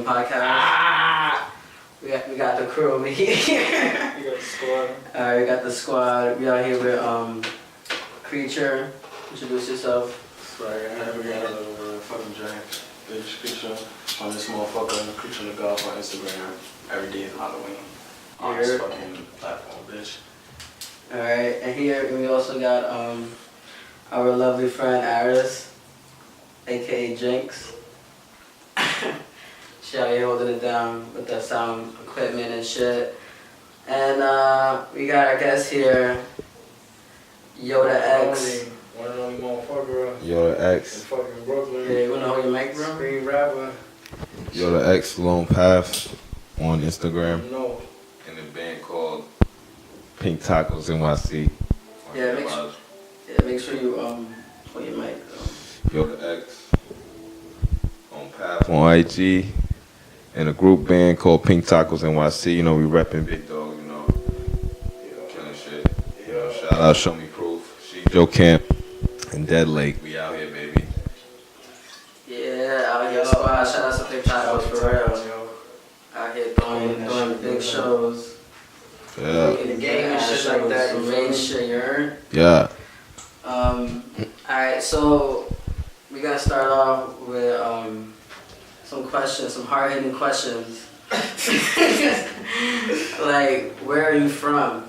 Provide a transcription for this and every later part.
podcast. We got the crew over here. You got the squad. Alright, we got the squad. We out here with Creature. Introduce yourself. Sorry, I never got a fucking drink. Bitch, Creature. On this motherfucker, Creature the Golf on Instagram. Every day is Halloween. On this fucking platform, bitch. Alright, and here we also got our lovely friend Aris, aka Jinx. She out here holding it down with the sound equipment and shit. And we got our guest here, Yoda X. One and only motherfucker. Yoda X. In fucking Brooklyn. Yeah, you wanna hold your mic, bro? Screen rapper. Yoda X Lone Path on Instagram. No. And a band called Pinktacosnyc. Yeah, make sure you hold your mic. Yoda X on Path on IG. And a group band called Pinktacosnyc. You know, we repping Big Dog, you know. Killing shit. You know, shout out Show Me Proof. She Joe Camp and Dead Lake. We out here, baby. Yeah, out here squad. Shout out to Pinktacos for real. Out here throwing big shows. Yeah. In the game and shit like that. Some main shit, you heard? Yeah. Alright, so we gotta start off with some questions, some hard-hitting questions. Like, where are you from?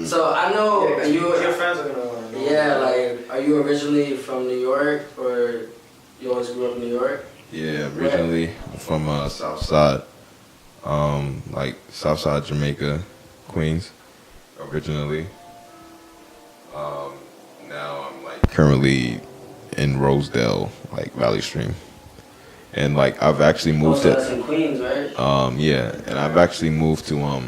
So I know your fans are gonna want to know. Yeah, like, are you originally from New York, or you always grew up in New York? Yeah, originally from South Side, like South Side Jamaica, Queens, originally. Now I'm like currently in Rosedale, like Valley Stream, and like I've actually moved that's in Queens, right? Yeah, and I've actually moved to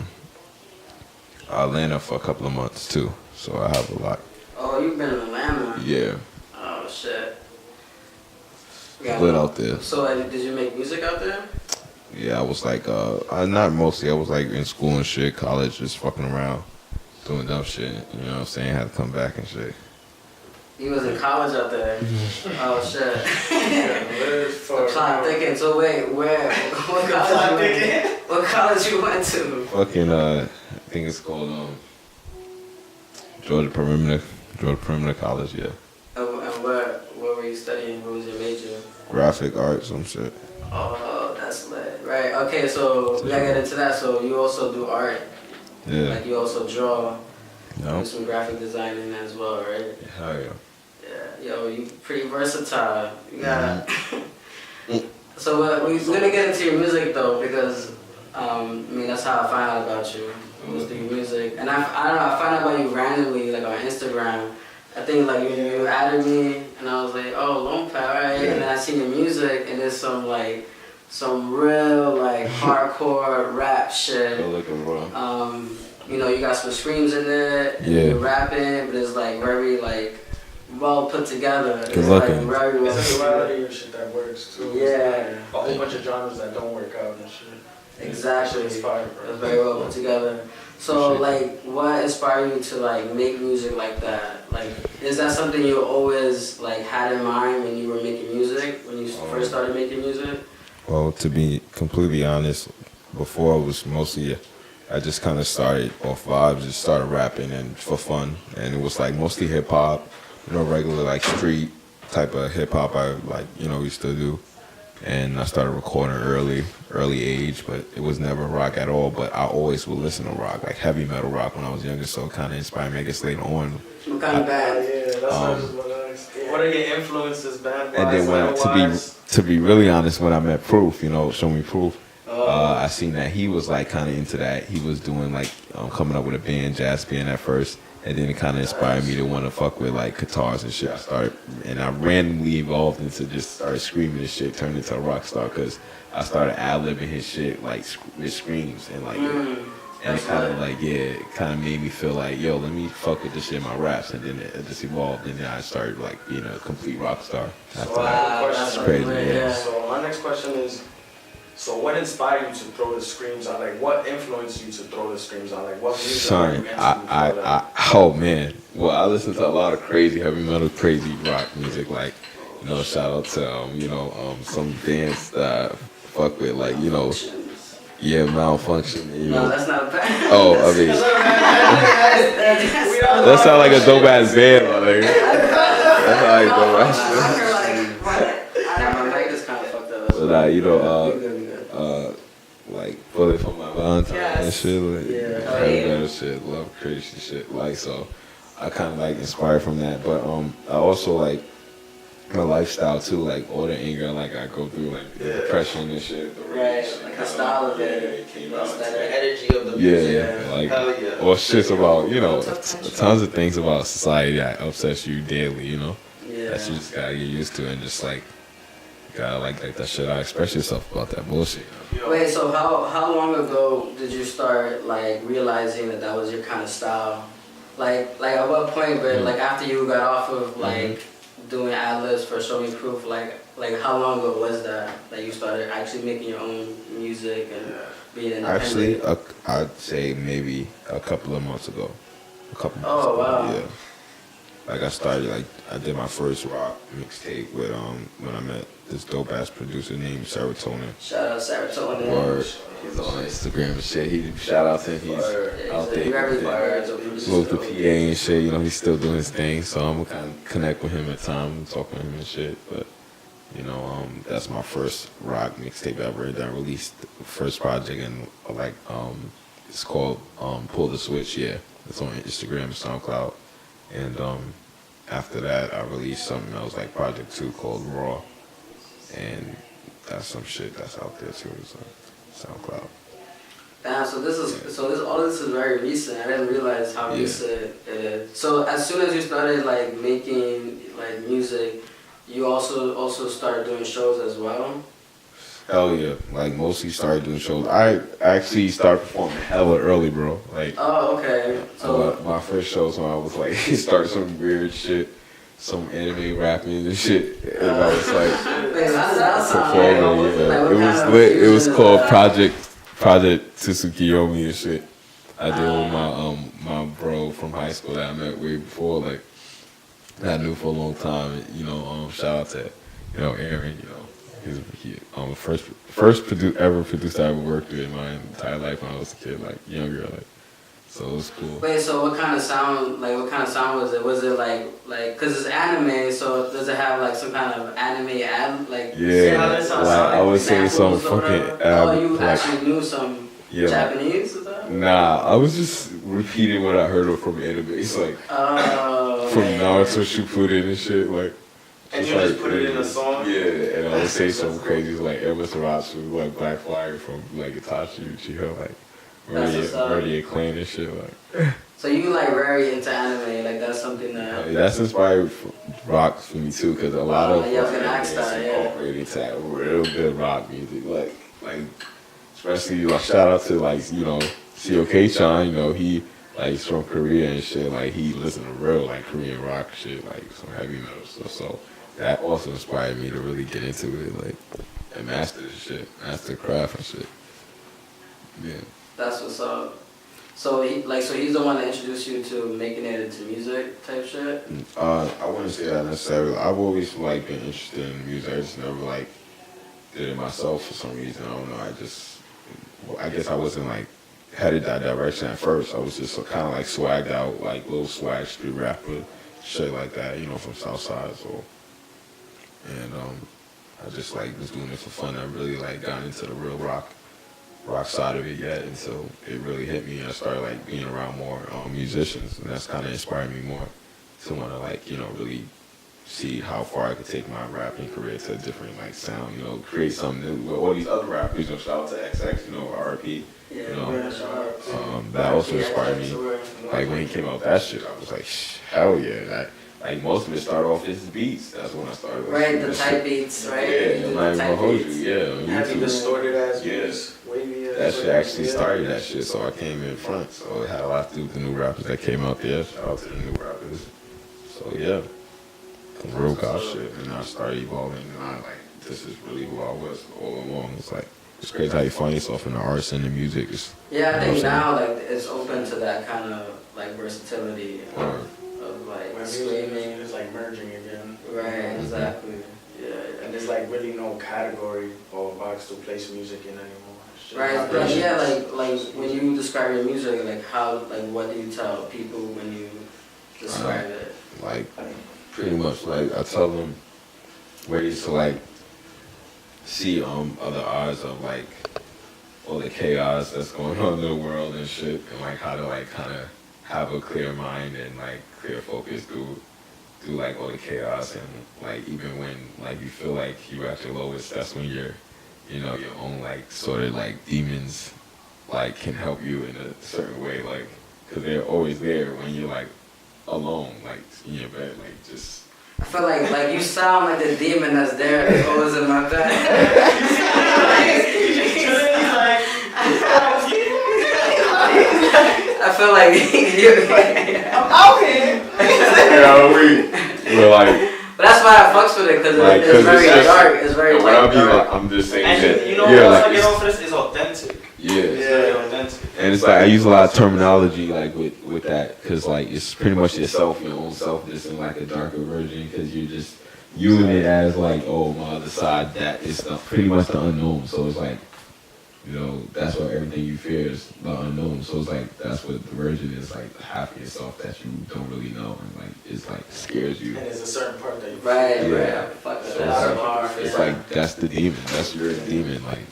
Atlanta for a couple of months too, so I have a lot. Oh, you've been in Atlanta? Yeah. Oh shit. Split out there. So did you make music out there? Yeah, I was like, not mostly. I was like in school and shit, college, just fucking around, doing dumb shit. You know what I'm saying? Had to come back and shit. You was in college out there. Oh shit. I'm thinking. So wait, what college you went to? Fucking I think it's called Georgia Perimeter College. Yeah. And what were you studying? What was your major? Graphic arts, some shit. Oh, that's lit. Right. Okay, so we gotta get into that. So you also do art. Yeah. Like you also draw. No. Do some graphic designing as well, right? Hell yeah. Yeah. Yo, you pretty versatile. You got. So we're gonna get into your music though, because I mean that's how I found out about you. It was through your music, and I don't know, I found out about you randomly, like on Instagram. I think like you added me, and I was like, oh, Lone Path, right? Yeah. And then I seen your music, and there's some real like hardcore rap shit. Good looking, bro. You know, you got some screams in there, and you're rapping, but it's like very like well put together. Good looking. Like, very well it's a variety of shit that works too. Yeah. A whole bunch of genres that don't work out and shit. Exactly. It's fire, bro. It's very well put together. So like, what inspired you to like make music like that? Like, is that something you always like had in mind when you were making music, when you first started making music? Well, to be completely honest, before it was mostly, I just kind of started off vibes, just started rapping and for fun, and it was like mostly hip hop, you know, regular like street type of hip hop I like, you know, used to do. And I started recording early age, but it was never rock at all. But I always would listen to rock, like heavy metal rock when I was younger, so it kind of inspired me, I guess, later on. What kind of band? Yeah, that's what I was gonna ask. What are your influences, band-wise? And then to be really honest, when I met Proof, you know, Show Me Proof, I seen that he was like kind of into that. He was doing like coming up with a band, jazz band at first. And then it kind of inspired me to want to fuck with like guitars and shit. I randomly evolved into just started screaming and shit, turned into a rock star because I started ad-libbing his shit like with screams and like, and it kind of like, yeah, it kind of made me feel like, yo, let me fuck with this shit in my raps. And then it just evolved, and then I started like being a complete rock star. After that. That's crazy. Yeah. So my next question is, so what inspired you to throw the screams out? Like, what influenced you to throw the screams out? Like, what music are you into? Oh man. Well, I listen to a lot of crazy heavy metal, crazy rock music. Like, you know, shout out to some dance fuck with, like, you know, Malfunctions. yeah, malfunction. You No, know. that's not bad. Oh, I mean, that sound like a dope ass band, like. That sound like dope ass. My mic is kind of fucked up. But you know, We good. like Bullet for my Valentine and shit, like Yeah. heavy metal shit, love crazy shit, like so. I kind of like inspired from that, but I also like my lifestyle too, like all the anger like I go through, like the depression and shit. The rage, Right, like the style of it. came out. The energy of the music. Yeah, like Hell yeah. or shit's about, you know, tons of things about society that upsets you daily, you know, Yeah. that you just gotta get used to and just like gotta like that shit out, express yourself about that bullshit. You know? Wait, so how long ago did you start like realizing that was your kind of style? Like at what point, but like after you got off of like doing ad-libs for Show Me Proof, like how long ago was that you started actually making your own music and being independent? Actually, I'd say maybe a couple of months ago. Oh, wow. Yeah. Like I started, like I did my first rock mixtape with when I met this dope ass producer named Serotonin. Shout out Serotonin. Word. He's on Instagram and shit. Shout out to him. He's out there. Moved to PA and shit. You know, he's still doing his thing. So I'm gonna kind of connect with him at times, talk with him and shit. But you know, that's my first rock mixtape ever. That I released the first project and like it's called Pull the Switch. Yeah, it's on Instagram and SoundCloud. And after that, I released something else like Project 2 called Raw. And that's some shit that's out there too. So SoundCloud. Damn, all this is very recent. I didn't realize how recent it is. So as soon as you started like making like music, you also started doing shows as well? Hell yeah. Like mostly started doing shows. I actually started performing hella early, bro. Like oh, okay. So my first shows when I was like start some weird shit, some anime rapping and shit. And I was like performing, yeah. It was lit. It was called Project Tsutsukiyomi and shit. I did with my bro from high school that I met way before, like that I knew for a long time. You know, shout out to Aaron. You know, he first ever producer I ever worked with in my entire life when I was a kid, like younger, like. So it was cool. Wait, so what kind of sound was it? Was it like, cause it's anime, so does it have like some kind of anime ad, like? Yeah, like I was saying some fucking you actually knew some Japanese or something? Nah, I was just repeating what I heard from anime. It's like, from Naruto Shippuden and shit, like. And you just put it in a song? Yeah, and I would say something crazy like Ematerasu, like Black Fire from like Itachi Uchiha, like. Murder Clan and shit like. So you like very into anime, like that's something that. That's inspired rock for me too, cause a lot of really to real good rock music, like especially like shout out to like COK-chan, he like he's from Korea and shit, like he listened to real like Korean rock shit, like some heavy metal stuff. So that also inspired me to really get into it, like and master the shit, master craft and shit. Yeah. That's what's up. So he's the one that introduced you to making it into music type shit? I wouldn't say that necessarily. I've always like been interested in music. I just never like did it myself for some reason. I don't know. I guess I wasn't like headed that direction at first. I was just kind of like swagged out, like little swag street rapper, shit like that, from Southside. So, and I just like was doing it for fun. I really like got into the real rock side of it yet until it really hit me and I started like being around more musicians, and that's kind of inspired me more to want to like really see how far I could take my rapping career to a different like sound, create something new. All these other rappers, shout out to XX, RP, that also inspired me. Like when he came out with that shit, I was like, hell yeah, like most of it started off as beats. That's when I started. Like, right, the type beats, right? Yeah, I'm not even gonna hold you. Yeah, Having distorted ass beats, wavy ass. That shit actually started that shit, so I came in front. So it had a lot to do with the new rappers that came out there. Shout out to the new rappers. So yeah, real god shit, and I started evolving, and I like this is really who I was all along. It's like it's crazy how you find yourself in the arts and the music. I think now like it's open to that kind of like versatility. Of like when streaming, it's like merging again. Right, exactly. Yeah, and there's like really no category or box to place music in anymore. Right, but yeah, like when you describe your music, like how, like what do you tell people when you describe it? Like pretty much like I tell them ways to like see other arts of like all the chaos that's going on in the world and shit, and like how to like kind of have a clear mind and like clear focus through like all the chaos, and like even when like you feel like you're at your lowest, that's when you're, you know, your own like sort of like demons like can help you in a certain way, like because they're always there when you're like alone, like in your bed, like just. I feel like you sound like the demon that's there that's always in my bed. I feel like I'm out here. Yeah, we're like. But that's why I fucks with it, because like, it's very dark. It's very dark. I'm just saying and that. You know what else I get off of this is authentic. Yeah. It's very authentic. And it's like I use a lot of terminology like with that, because like it's pretty much yourself, your own self, just in like a darker version, because you're just using it as like, oh, my other side, that is pretty much the unknown. So it's like, you know, that's what everything you fear is, the unknown. So it's like that's what the version is, like half of yourself that you don't really know, and like it's like scares you. And there's a certain part that you right. Fuck so that. It's like that's the demon. That's your demon, like,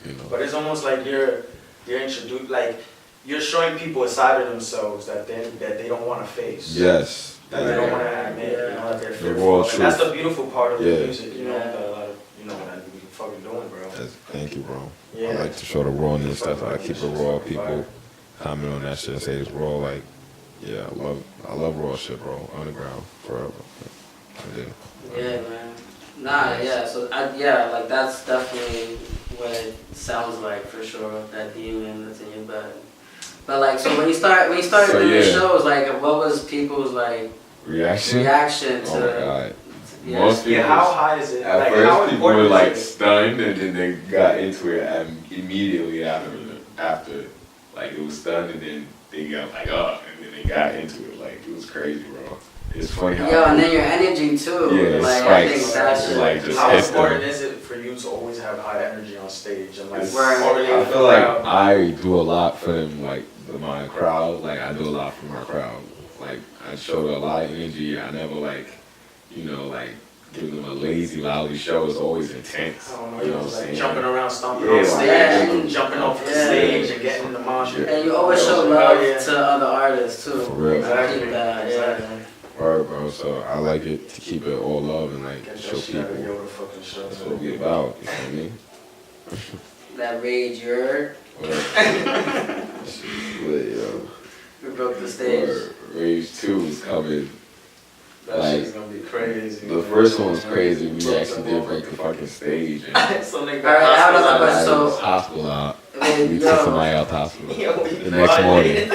you know. But it's almost like you're introduced, like you're showing people a side of themselves that they don't want to face. Yes. That they don't want to admit, you know, that they're fearful. And that's the beautiful part of the music, you know, that a lot of, you know, that we fucking doing, bro. Thank you, bro. Yeah. I like to show the rawness. That's why I keep it raw. People comment on that shit and say it's raw. Like, yeah, I love raw shit, bro. Underground forever. I do. Yeah, man. Nah, yeah. So like that's definitely what it sounds like for sure. That demon that's in your bed. But like, so when you started doing your shows, like, what was people's like reaction to? Oh my god. Yeah. Most people, how high is it? At like, first, how people were important like is it? stunned, and then they got into it immediately after, like it was stunned, and then they got like, oh, and then they got into it. Like it was crazy, bro. It's funny how. Yo, and then your energy too. Yeah, like, spikes. I think that's Like just how hits important them. is it for you to always have high energy on stage and like? I feel like I do a lot for them, like my crowd. Like I do a lot for my crowd. Like I show a lot of energy. I never like, you know, like give them a lazy, lousy show. It's always intense. I don't know, you know what I'm like saying? jumping around, stomping Yeah, on stage, yeah. jumping off the stage and getting in the mosh pit. And you always show love to other artists too. For real. Exactly. Keep that, Exactly. Alright, bro. So I like it to keep it all love and like Get show that shit out of people. Yoda fucking show. That's what we about. You feel me? That rage, you're. Yo. We broke the stage. Rage 2 is coming. That Like, shit's gonna be crazy. The first one was crazy. We actually did break the fucking stage. And So nigga, Alright, I have another I question. was So, hospital out. I mean, We took somebody out the hospital. The next morning.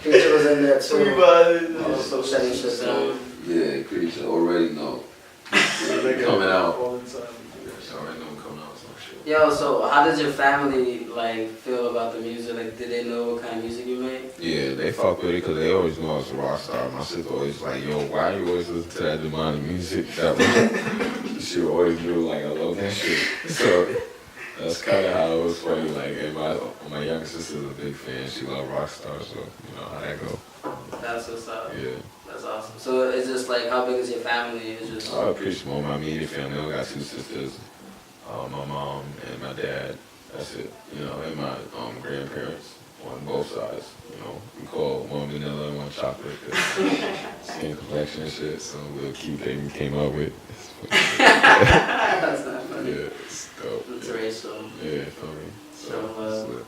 Creature was in there too. Oh, Also setting shit down. Yeah, Creature already know. Coming out. Already know coming out some shit. Yo, so how did your family like feel about the music? Like, did they know what kind of music you made? Yeah, they fuck with it because they always know I was a rock star. My sister always like, yo, why you always listen to that demonic music? That was, she always knew like I love that shit. So that's kind of how it was funny. Like, and my younger sister's a big fan. She loved rock stars, so you know how that go. That's what's up. Yeah. That's awesome. So it's just like, how big is your family? It's just. Pretty small. My immediate family. I got 2 sisters. My mom and my dad. That's it. You know, and my grandparents on both sides. You know, we call one vanilla and one chocolate. Skin complexion and shit. So a little cute thing we came up with. That's not funny. Yeah, it's dope. It's racial. Yeah, feel me. So,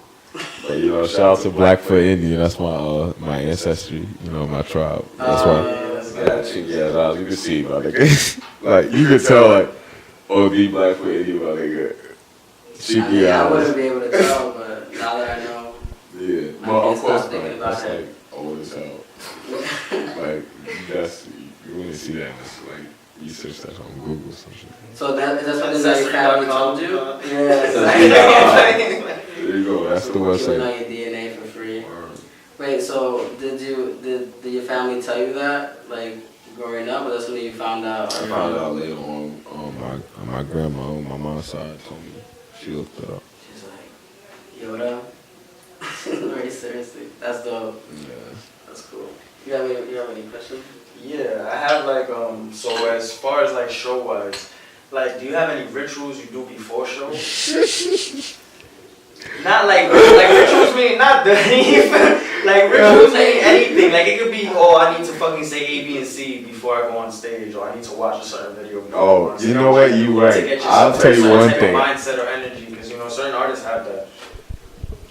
but you know, shout out to Blackfoot Indian. That's my ancestry. You know, my tribe. That's why. I got cheeky ass eyes. You can see, my nigga. Like you can tell, like OD Blackfoot Indian, my nigga. Cheeky I eyes. wouldn't be able to tell, but now that I know. Yeah, I well, can't of course, stop thinking man. about That's it. like old as hell. Like that's you wouldn't see that unless like you search that on Google or some shit. So that's something that your family told you? Yeah. There you go. That's the You website. know your DNA for free. Wait, so did your family tell you that, like growing up, or that's when you found out? I found out later on. my grandma on my mom's side told me she looked it up. She's like, Yoda. Very seriously. That's dope. Yeah. That's cool. You have any questions? Yeah, I have like so as far as like show wise, like do you have any rituals you do before show? Not like rituals mean not the like rituals mean anything. Like it could be, oh, I need to fucking say A, B, and C before I go on stage, or I need to watch a certain video. Oh, you know what? You right. I'll tell you one thing. Mindset or energy, because you know certain artists have that.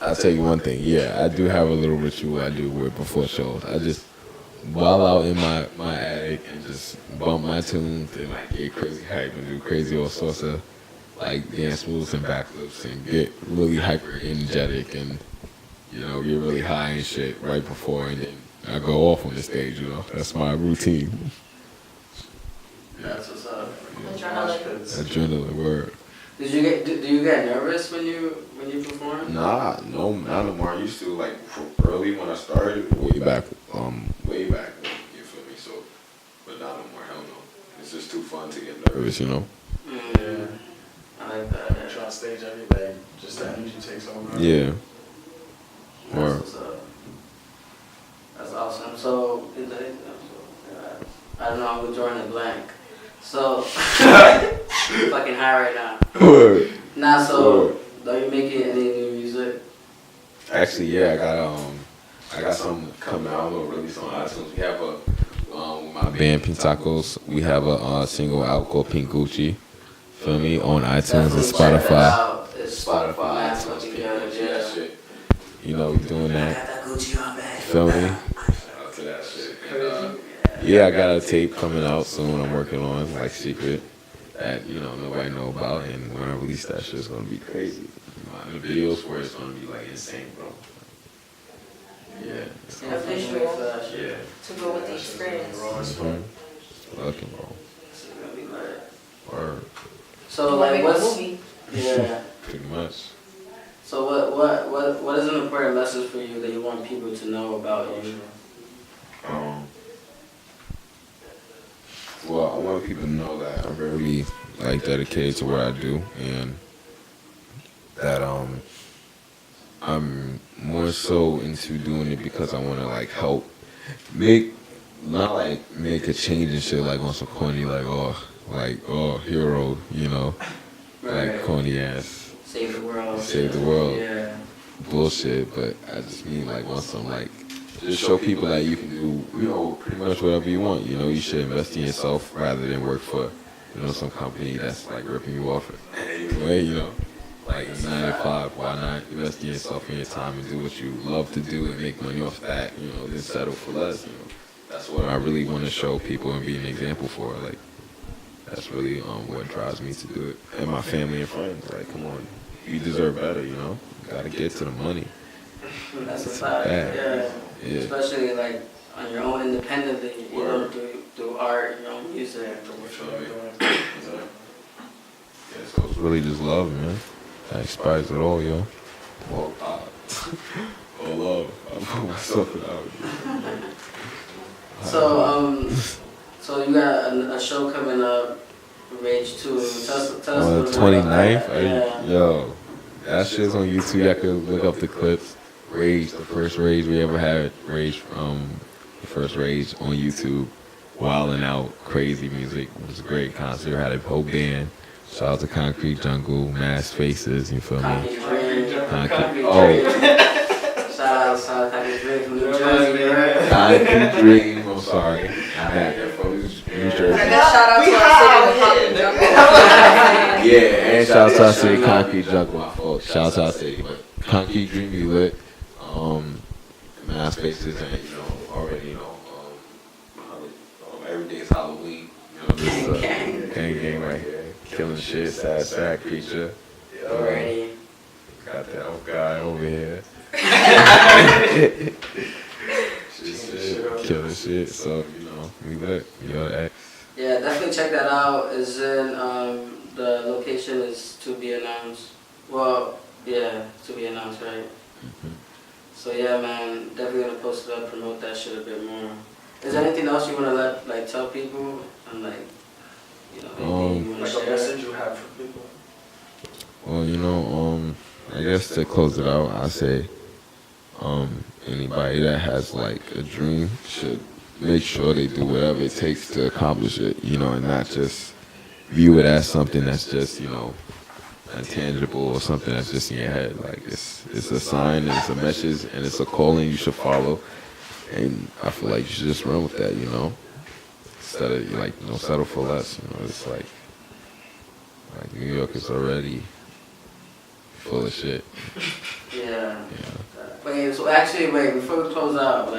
I'll tell you one thing. Yeah, I do have a little ritual I do with before shows. I just while out in my attic and just bump my tunes and like get crazy hype and do crazy all sorts of like dance moves and backflips and get really hyper energetic and you know get really high and shit right before and then I go off on the stage. You know, that's my routine. That's what's up. Adrenaline word. Do you get nervous when you perform? Nah, no, not no more. I used to like early when I started, way back, you feel me? So, but not no more. Hell no. It's just too fun to get nervous, you know. Yeah, I like that. Try on stage every day, just the energy takes over. Yeah. That's what's up. That's awesome. So, I don't know. I'm drawing a blank. So, fucking high right now. Word. Nah, so, are you making any new music? Actually, yeah, I got something coming out. I'm gonna release on iTunes. We have my band Pinktacos. We have a single out called Pink Gucci. Feel me? On iTunes and Spotify. It's Spotify, iTunes, Pink Gucci, that shit. You know, we doing that. Got that Gucci on, man. Feel me? Shout out to that shit. And, yeah, I got a tape coming out soon. I'm working on like secret that you know nobody know about, and when I release that shit, it's gonna be crazy. You know, the videos for it's gonna be like insane, bro. Yeah. Yeah, visual. Yeah. To go with the experience. Looking, bro. It's gonna be lit. Word. So You wanna like make a what's movie? yeah. Pretty much. So what is an important message for you that you want people to know about you? Well, I want people to know that I'm very like dedicated to what I do, and that I'm more so into doing it because I want to like help not make a change and shit like on some corny oh hero, you know, like corny ass Save the world. Save the world. Yeah. bullshit, but I just mean like want some like just show people that you can do, you know, pretty much whatever you want. You know, you should invest in yourself rather than work for, you know, some company that's like ripping you off anyway, you know. Like 9 to 5, why not invest in yourself and your time and do what you love to do and make money off that, you know, then settle for less, you know. That's what I really want to show people and be an example for. Like, that's really what drives me to do it. And my family and friends, like, come on, you deserve better, you know. You gotta get to the money. That's a fact. Yeah. Especially like on your own independently, you know, do art, your own music. Yeah, so it's really just love, man. That inspires it all, yo. All love. I put myself out. So you got a show coming up, Rage 2. Tell us On the 29th? Yo, that shit's on YouTube. Y'all can look up the clips. Rage, the first Rage we ever had. Rage, the first Rage on YouTube. Wilding out, crazy music. It was a great concert. Had a whole band. Shout out to Concrete Jungle, Mass Faces, you feel me? Concrete Dream. Oh. Shout out to Concrete Dream from New Jersey, right? Concrete Dream, I'm sorry. I'm mad from New Jersey. And then shout out to our city, the Concrete Jungle. Yeah, and shout out to our city, Concrete Jungle, my fault. Shout out to our city, but Concrete Dream be lit. Mass Faces, and you know, already, you know, every day is Halloween. You know, this gang right here. Killing shit, sad creature. Alrighty. Got that old guy over here. Killing shit, so, you know, we lit. Yoda X. Yeah, definitely check that out. Is in, the location is to be announced. Well, yeah, to be announced, right? Mm-hmm. So yeah, man, definitely gonna post it up, promote that shit a bit more. Is there anything else you wanna tell people and like anything you want Like to a share? message you have for people. Well, I guess to close it out, I say, anybody that has like a dream should make sure they do whatever it takes to accomplish it, and not just view it as something that's just, intangible or something that's just in your head. Like it's a sign, and it's a message, and it's a calling you should follow. And I feel like you should just run with that, instead of settle for less. It's like New York is already full of shit. Yeah. Wait, before we close out,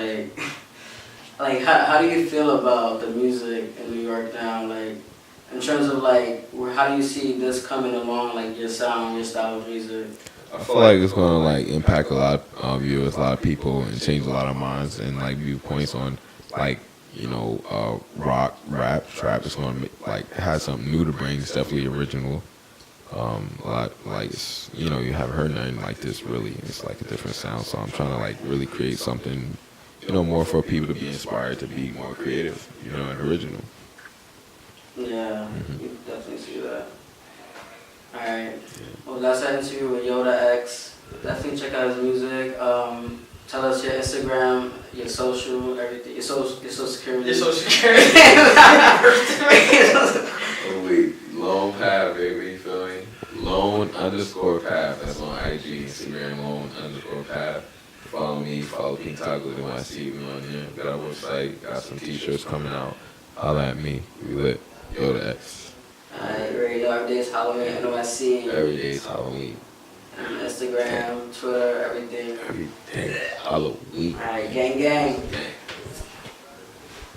how do you feel about the music in New York now? Like, in terms of how do you see this coming along, like your sound, your style of music? I feel like it's gonna impact a lot of viewers, a lot of people, and change a lot of minds and viewpoints on rock, rap, trap. It's gonna have something new to bring. It's definitely original. A lot you haven't heard nothing like this really. It's like a different sound. So I'm trying to really create something, more for people to be inspired to be more creative, and original. Yeah, you definitely see that. Alright. Well, that's our interview with Yoda X. Definitely check out his music. Tell us your Instagram, your social, everything. Your social security. Your social security. Lone Path, baby, you feel me? Lone_Path. That's on IG, Instagram, Lone_Path. Follow me, follow Pinktacosnyc. We on there. Got our website, got some t-shirts coming out. Holla at me. We lit. Yoda X. Alright, you already know every day is Halloween, NYC. Every day is Halloween. Instagram, Twitter, everything. Every day Halloween. Alright, gang gang. Gang.